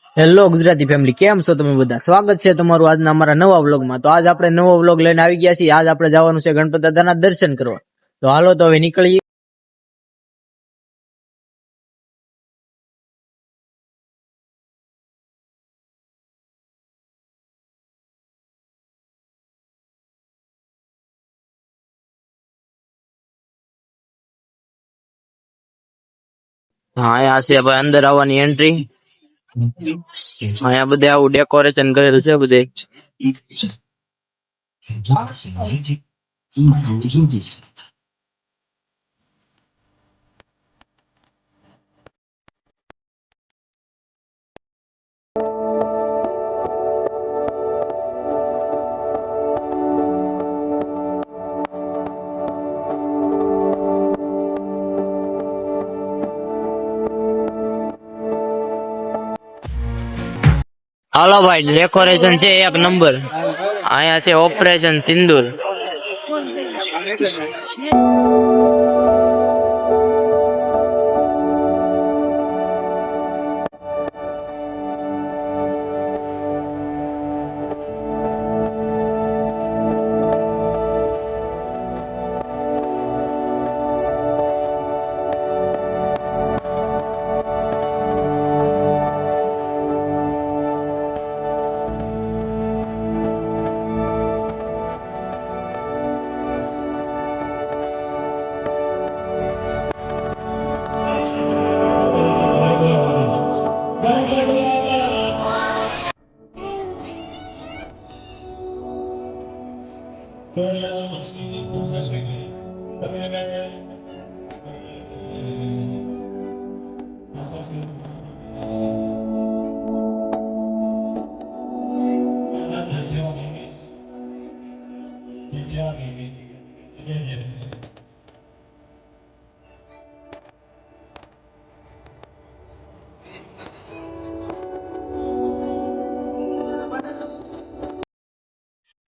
Hello Gujarati family, કેમ છો તમે બધા? સ્વાગત છે તમારું આજના અમારા નવા વ્લોગમાં. તો આજ આપણે નવો વ્લોગ લઈને આવી ગયા છીએ. આજ આપણે જવાનું છે ગણપત દાદાના દર્શન કરવા. તો હાલો તો હવે નીકળીએ. હા, અહીંયા છે ભાઈ અંદર આવવાની એન્ટ્રી. અહીંયા બધે આવું ડેકોરેશન કરેલું છે બધે. હાલો ભાઈ, ડેકોરેશન છે એક નંબર. અહીંયા છે ઓપરેશન સિંદૂર.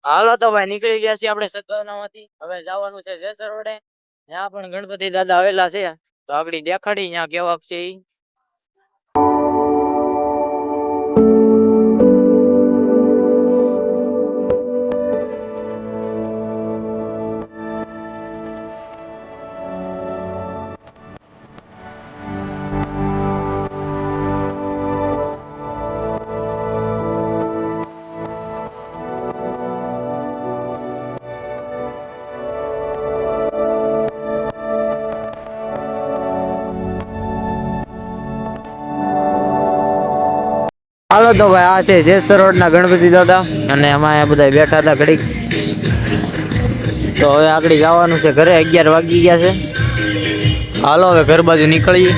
હાલો તો ભાઈ, નીકળી ગયા છીએ આપણે સત્વનામાંથી. હવે જવાનું છે જેસર રોડે. ત્યાં પણ ગણપતિ દાદા આવેલા છે. તો આગળ દેખાડી ત્યાં કેવાક છે ઈ. હાલો તો ભાઈ, આ છે જેસર રોડ ના ગણપતિ દાદા. અને આમાં બધા બેઠા હતા ઘડીક. તો હવે આગળ જવાનું છે ઘરે. 11 વાગી ગયા છે. હાલો હવે ઘર બાજુ નીકળીએ.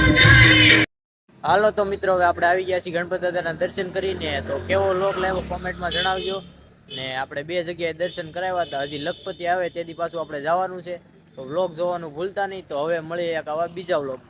હાલો તો મિત્રો, હવે આપણે આવી ગયા છીએ ગણપતિ દાદાના દર્શન કરીને. તો કેવો લોક લાગ્યો કોમેન્ટમાં જણાવજો. ને આપણે 2 જગ્યાએ દર્શન કરાવ્યા હતા. હજી લખપતિ આવે તેથી પાછું આપણે જવાનું છે. તો વ્લોગ જોવાનું ભૂલતા નહીં. તો હવે મળીએ એક આવા બીજા વ્લોગ.